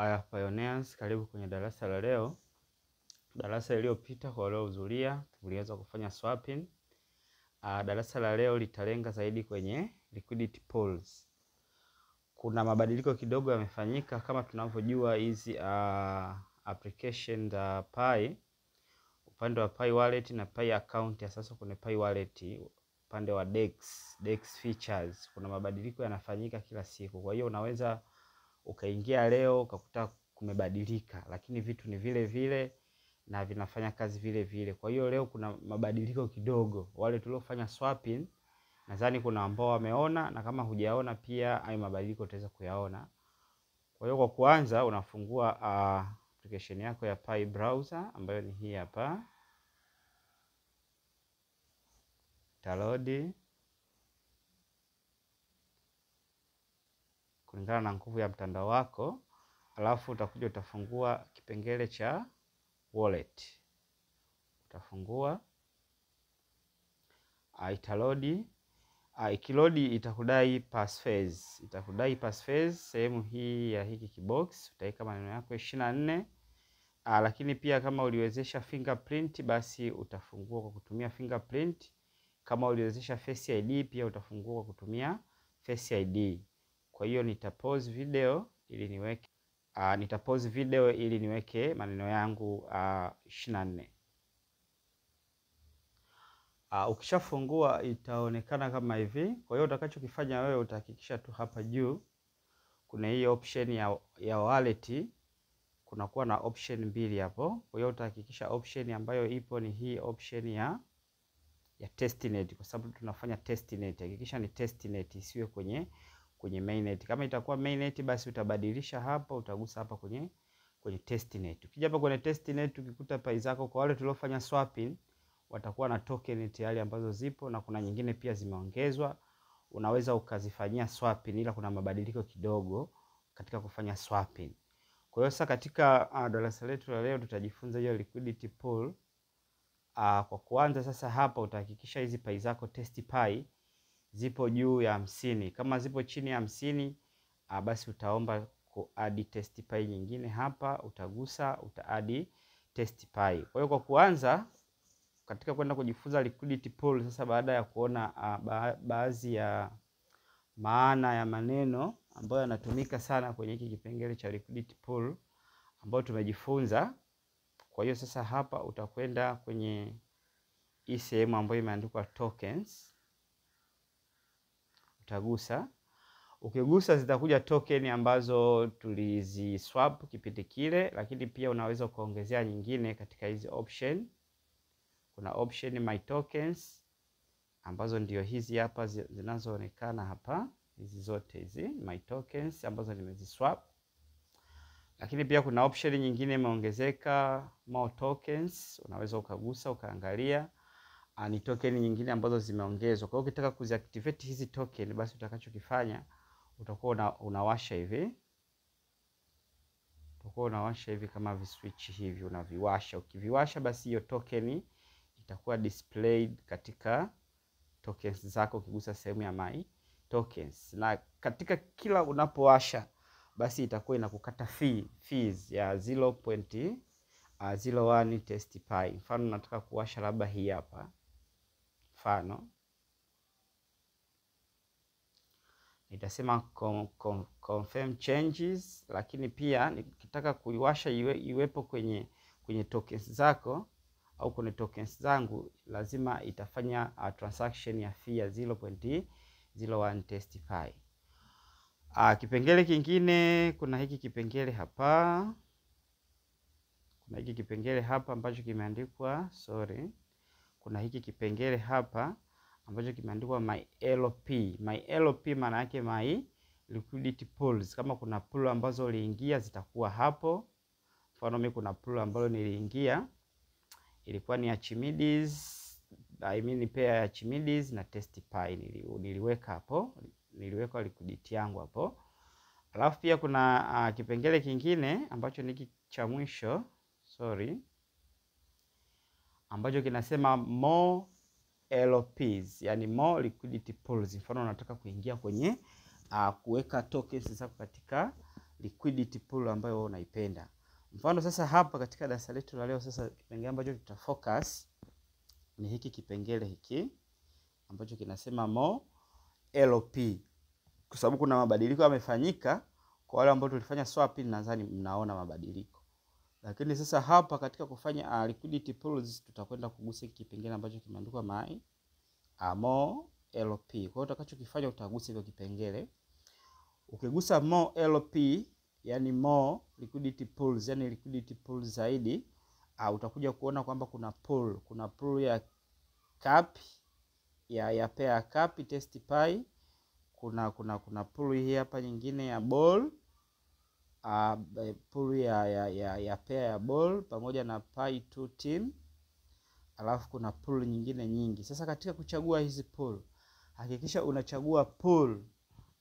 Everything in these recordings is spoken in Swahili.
Aya pioneers, karibu kwenye darasa la leo. Darasa iliyopita kwa waliohudhuria tuliweza kufanya swapping. Darasa la leo litalenga zaidi kwenye liquidity pools. Kuna mabadiliko kidogo yamefanyika kama tunavyojua hizi application za Pi. Upande wa Pi wallet na Pi account ya sasa kuna Pi wallet, upande wa DEX features kuna mabadiliko yanafanyika kila siku. Kwa hiyo unaweza ukaingia leo ukakuta kumebadilika, lakini vitu ni vile vile na vinafanya kazi vile vile. Kwa hiyo leo kuna mabadiliko kidogo. Wale tuliofanya swapping nadhani kuna ambao wameona, na kama hujaona pia hayo mabadiliko utaweza kuyaona. Kwa hiyo kwa kuanza unafungua application yako ya Pi browser ambayo ni hii hapa. Download kulingana na nguvu ya mtandao wako, alafu utakuja utafungua kipengele cha wallet. Utafungua, italodi. Ikilodi itakudai passphrase. Itakudai passphrase sehemu hii ya hiki kibox, utaweka maneno yako 24. Lakini pia kama uliwezesha fingerprint basi utafungua kwa kutumia fingerprint. Kama uliwezesha Face ID pia utafungua kwa kutumia Face ID. Kwa hiyo nitapause video ili niweke maneno yangu 24. Ukishafungua itaonekana kama hivi. Kwa hiyo utakachokifanya wewe utahakikisha tu hapa juu kuna hii option ya wallet, kuna kuwa na option mbili hapo. Kwa hiyo utahakikisha option ambayo ipo ni hii option ya testnet, kwa sababu tunafanya testnet. Hakikisha ni testnet, isiwe kwenye mainnet. Kama itakuwa mainnet basi utabadilisha hapa, utagusa hapa kwenye testnet. Ukija hapa kwenye testnet ukikuta Pi zako, kwa wale tuliofanya swapping watakuwa na token tayari ambazo zipo, na kuna nyingine pia zimeongezwa. Unaweza ukazifanyia swapping, ila kuna mabadiliko kidogo katika kufanya swapping. Kwa hiyo sasa katika darasa letu la leo tutajifunza hiyo liquidity pool. Kwa kuanza sasa hapa utahakikisha hizi Pi zako test Pi zipo juu ya 50. Kama zipo chini ya 50, basi utaomba kuadi test Pi nyingine hapa, utagusa utaadi test Pi. Kwa hiyo kwa kuanza katika kwenda kujifunza liquidity pool sasa, baada ya kuona baadhi ya maana ya maneno ambayo yanatumika sana kwenye hiki kipengele cha liquidity pool ambayo tumejifunza. Kwa hiyo sasa hapa utakwenda kwenye hii sehemu ambayo imeandikwa tokens. Utagusa. Ukigusa zitakuja token ambazo tuliziswap kipindi kile, lakini pia unaweza kuongezea nyingine katika hizi option. Kuna option my tokens ambazo ndio hizi hapa zinazoonekana hapa. Hizi zote hizi my tokens ambazo nimeziswap. Lakini pia kuna option nyingine imeongezeka, more tokens. Unaweza ukagusa ukaangalia ni token nyingine ambazo zimeongezwa. Kwa hiyo ukitaka kuziactivate hizi token, basi utakachokifanya utakuwa unawasha hivi. Utakuwa unawasha hivi kama viswitch hivi, unaviwasha. Ukiviwasha basi hiyo token itakuwa displayed katika tokens zako ukigusa sehemu ya my tokens. Na katika kila unapowasha basi itakuwa inakukata fees ya 0.01 test Pi. Mfano nataka kuwasha labda hii hapa. Mfano nitasema confirm changes, lakini pia nikitaka kuiwasha iwepo kwenye tokens zako au kwenye tokens zangu, lazima itafanya transaction ya fee ya 0.01 test Pi. Kipengele kingine, kuna hiki kipengele hapa. Kuna hiki kipengele hapa ambacho kimeandikwa kuna hiki kipengele hapa ambacho kimeandikwa my LP. My LP maana yake my liquidity pools. Kama kuna pool ambazo uliingia zitakuwa hapo. Mfano mimi kuna pool ambayo niliingia ilikuwa ni Archimedes, pair ya Archimedes na test Pi. Niliweka hapo, niliweka liquidity yangu hapo. Alafu pia kuna kipengele kingine ambacho ni cha mwisho, ambacho kinasema more LPs, yani more liquidity pools. Mfano unataka kuingia kwenye kuweka tokens zako katika liquidity pool ambayo wewe unaipenda. Mfano sasa hapa katika darasa letu la leo, sasa kipengele ambacho tutafocus ni hiki kipengele hiki ambacho kinasema more LP, kwa sababu kuna mabadiliko yamefanyika. Kwa wale ambao tulifanya swapping nadhani mnaona mabadiliko. Lakini sasa hapa katika kufanya liquidity pools tutakwenda kugusa kipengele ambacho kimeandikwa more LP. Kwa hiyo utakachokifanya utagusa hiyo kipengele. Ukigusa more LP, yani more liquidity pools, yani liquidity pools zaidi, utakuja kuona kwamba kuna pool ya cap ya pair cap test pie, kuna pool hii hapa nyingine ya ball, pool ya pair ya ball pamoja na pie 2 team, alafu kuna pool nyingine nyingi. Sasa katika kuchagua hizi pool, hakikisha unachagua pool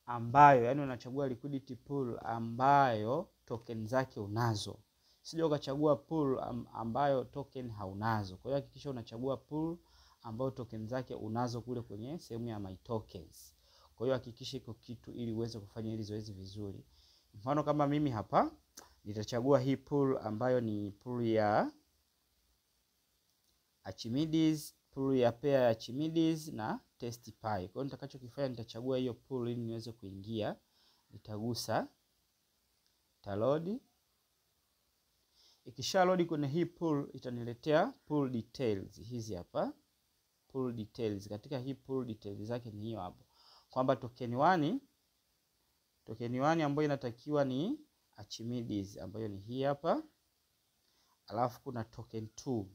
ambayo, yani unachagua liquidity pool ambayo token zake unazo. Sije ukachagua pool ambayo token haunazo. Kwa hiyo hakikisha unachagua pool ambayo token zake unazo kule kwenye sehemu ya my tokens. Kwa hiyo hakikisha iko kitu ili uweze kufanya hili zoezi vizuri. Mfano kama mimi hapa nitachagua hii pool ambayo ni pool ya Archimedes, pool ya pair ya Archimedes na test pie. Kwa hiyo nitakachokifanya nitachagua hiyo pool ili niweze kuingia. Nitagusa, load. Ikisha load kwenye hii pool itaniletea pool details hizi hapa. Pool details. Katika hii pool details zake ni hiyo hapo. Kwamba token 1 ambayo inatakiwa ni Archimedes ambayo ni hii hapa. Alafu kuna token 2.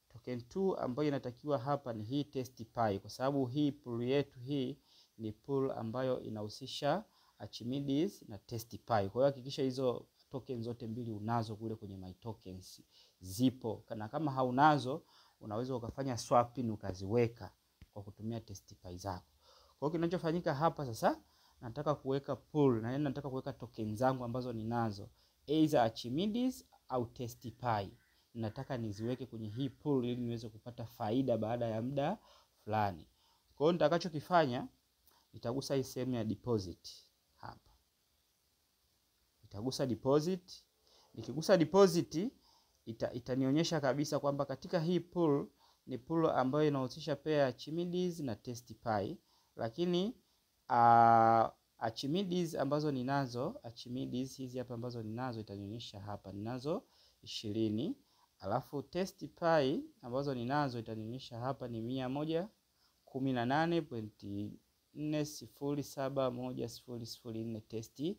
Token 2 ambayo inatakiwa hapa ni hii test pie, kwa sababu hii pool yetu hii ni pool ambayo inahusisha Archimedes na test pie. Kwa hiyo hakikisha hizo token zote mbili unazo kule kwenye my tokens zipo. Na kama haunazo unaweza ukafanya swapping ukaziweka kwa kutumia test pie zako. Kwa hiyo kinachofanyika hapa sasa, nataka kuweka pool na nataka kuweka token zangu ambazo ninazo, either Archimedes au test pie. Nataka niziweke kwenye hii pool ili niweze kupata faida baada ya muda fulani. Kwa hiyo nitakachokifanya, nitagusa hii sehemu ya deposit hapa. Nitagusa deposit. Nikigusa deposit itanionyesha kabisa kwamba katika hii pool ni pool ambayo inahusisha pair ya Archimedes na test pie. Lakini Archimedes ambazo ninazo, Archimedes hizi hapa ambazo ninazo itanionyesha hapa ninazo 20. Alafu test pie ambazo ninazo itanionyesha hapa ni 118.4071004 test pie.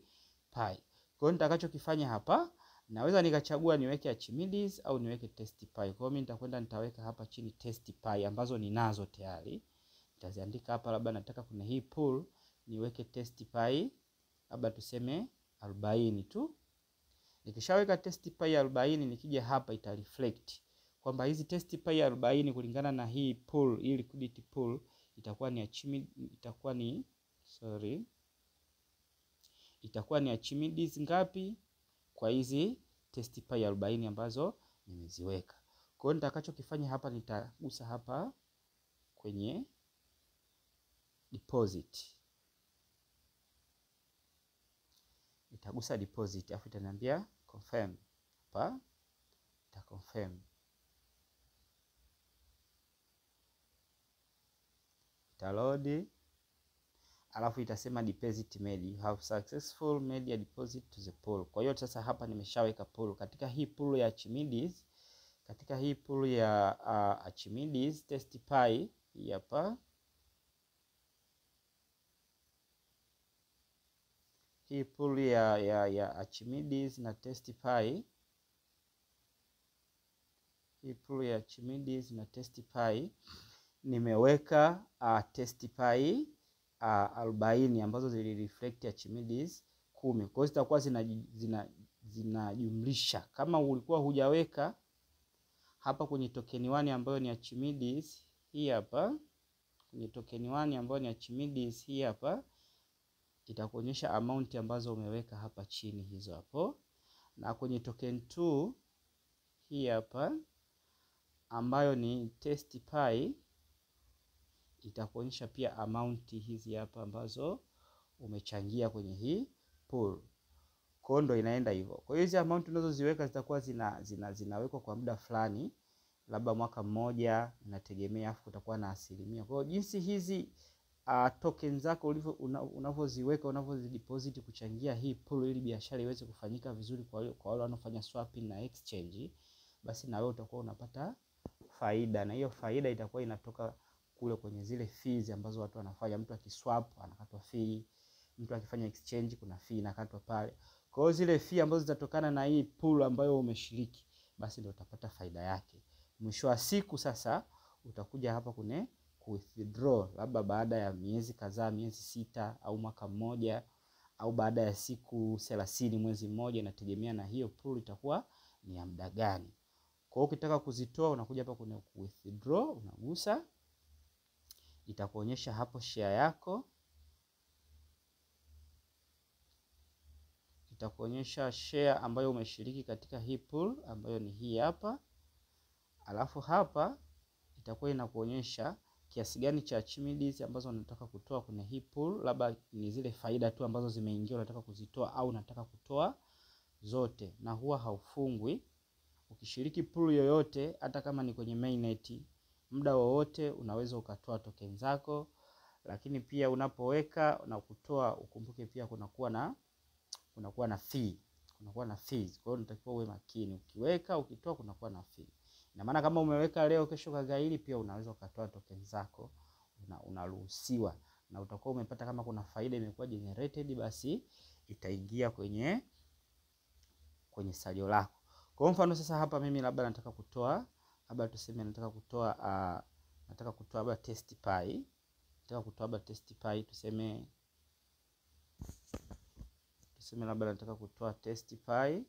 Kwa hiyo nitakachokifanya hapa, naweza nikachagua niweke Archimedes au niweke test pie. Kwa hiyo mimi nitaweka hapa chini test pie ambazo ninazo tayari. Nitaziandika hapa, labda nataka kuna hii pool niweke test pie labda tuseme 40 tu. Nikishaweka test pie 40, nikija hapa ita reflect kwamba hizi test pie 40 kulingana na hii pool, hii liquidity pool itakuwa ni Archimedes ngapi kwa hizi test pie 40 ambazo nimeziweka. Kwa hiyo nitakachokifanya hapa, nitagusa hapa kwenye deposit. Nitagusa deposit afu itaniambia confirm. Hapa nita confirm. Ita load. Alafu itasema deposit made. You have successful made a deposit to the pool. Kwa hiyo sasa hapa nimeshaweka pool. Katika hii pool ya Archimedes, Archimedes test pie hii hapa. Hii pool ya Archimedes na test pie. Hii pool ya Archimedes na test pie nimeweka test pie 40 ambazo zili reflect Archimedes 10. Kwa hiyo zitakuwa zinajumlisha. Kama ulikuwa hujaweka hapa kwenye token 1 ambayo ni Archimedes hii hapa, kwenye token 1 ambayo ni Archimedes hii hapa, itakuonyesha amount ambazo umeweka hapa chini hizo hapo. Na kwenye token 2 hii hapa ambayo ni test pie itakuonyesha pia amount hizi hapa ambazo umechangia kwenye hii pool. Kwa ndo inaenda hivyo. Kwa hiyo hizi amount unazoziweka zitakuwa zinawekwa kwa muda fulani, labda mwaka mmoja, inategemea, afu kutakuwa na asilimia. Kwa hiyo jinsi hizi token zako unavyoziweka, unavyozideposit kuchangia hii pool ili biashara iweze kufanyika vizuri kwa wale wanaofanya swapping na exchange, basi na wewe utakuwa unapata faida, na hiyo faida itakuwa inatoka kule kwenye zile fees ambazo watu wanafanya. Mtu akiswap anakatwa fee, mtu akifanya exchange kuna fee inakatwa pale. Kwa hiyo zile fee ambazo zitatokana na hii pool ambayo umeshiriki, basi ndio utapata faida yake. Mwisho wa siku sasa utakuja hapa kune withdraw, labda baada ya miezi kadhaa, miezi 6 au mwaka mmoja, au baada ya siku 30, mwezi mmoja, inategemea na hiyo pool itakuwa ni ya muda gani. Kwa hiyo ukitaka kuzitoa unakuja hapa kune withdraw, unagusa, itakuonyesha hapo share yako. Itakuonyesha share ambayo umeshiriki katika hii pool ambayo ni hii hapa. Alafu hapa itakuwa inakuonyesha kiasi gani cha Archimedes ambazo unataka kutoa kwenye hii pool, labda ni zile faida tu ambazo zimeingia unataka kuzitoa au unataka kutoa zote, na huwa haufungwi. Ukishiriki pool yoyote, hata kama ni kwenye mainnet, muda wowote unaweza ukatoa token zako. Lakini pia unapoweka na kutoa, ukumbuke pia kunakuwa na fee. Kunakuwa na fees. Kwa hiyo unatakiwa uwe makini. Ukiweka, ukitoa kunakuwa na fee. Na maana kama umeweka leo kesho kagaili, pia unaweza ukatoa token zako, unaruhusiwa. Na utakuwa umepata, kama kuna faida imekuwa generated, basi itaingia kwenye salio lako. Kwa mfano sasa hapa mimi labda nataka kutoa, labda tuseme nataka kutoa labda TestPy. Nataka kutoa labda TestPy, tuseme labda nataka kutoa TestPy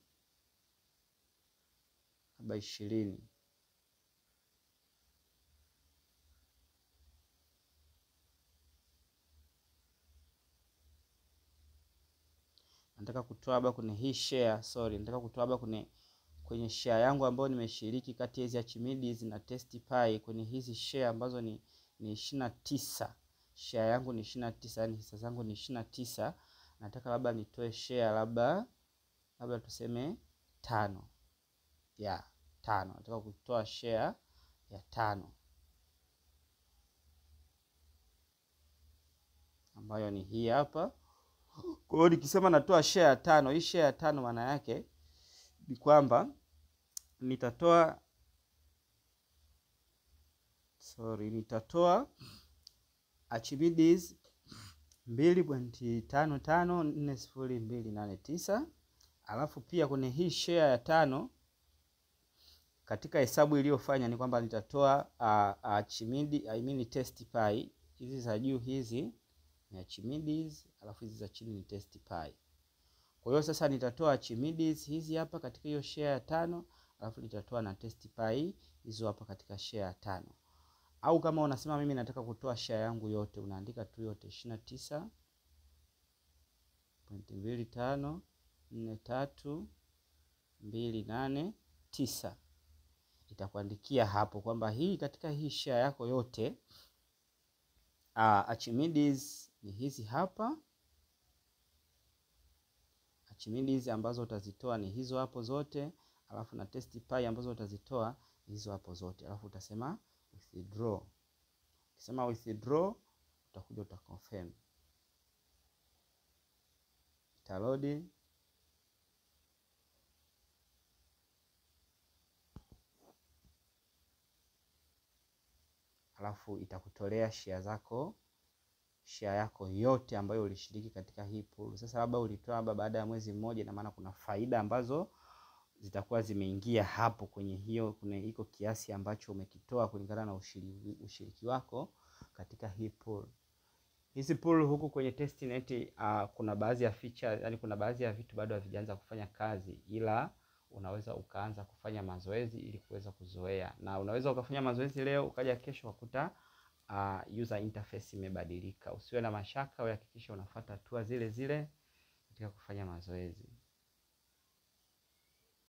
labda 20. Nataka kutoa labda kwenye hii share, nataka kutoa labda kwenye share yangu ambayo nimeshiriki kati ya hizi Archimedes na TestPy, kwenye hizi share ambazo ni 29. Share yangu ni 29, yani hisa zangu ni 29. Nataka labda nitoe share labda tuseme 5. Ya 5. Nataka kutoa share ya 5 ambayo ni hii hapa. Kwa hiyo nikisema natoa share ya 5, hii share ya 5 maana yake ni kwamba nitatoa Archimedes 2.554029. Alafu pia kwenye hii share ya 5, katika hesabu iliyofanya ni kwamba nitatoa Archimedes, TestPy. Hizi za juu hizi ni Archimedes, alafu hizi za chini ni TestPy. Kwa hiyo sasa nitatoa Archimedes hizi hapa katika hiyo share ya 5, alafu nitatoa na TestPy hizo hapa katika share ya 5. Au kama unasema mimi nataka kutoa share yangu yote, unaandika tu yote 29.254328.9. Itakuandikia hapo kwamba hii katika hii share yako yote Archimedes ni hizi hapa. Archimedes ambazo utazitoa ni hizo hapo zote, alafu na TestPy ambazo utazitoa ni hizo hapo zote, alafu utasema withdraw. Ukisema withdraw, utakuja utaconfirm. Italodi. Alafu itakutolea share yako yote ambayo ulishiriki katika hii pool. Sasa labda ulitoa labda baada ya mwezi mmoja, na maana kuna faida ambazo zitakuwa zimeingia hapo kwenye hiyo, kuna iko kiasi ambacho umekitoa kulingana na ushiriki wako katika hii pool. Hizi pool huku kwenye testnet kuna baadhi ya feature, yani kuna baadhi ya vitu bado havijaanza kufanya kazi, ila unaweza ukaanza kufanya mazoezi ili kuweza kuzoea. Na unaweza ukafanya mazoezi leo ukaja kesho ukakuta user interface imebadilika. Usiwe na mashaka, uhakikishe unafuata hatua zile zile katika kufanya mazoezi.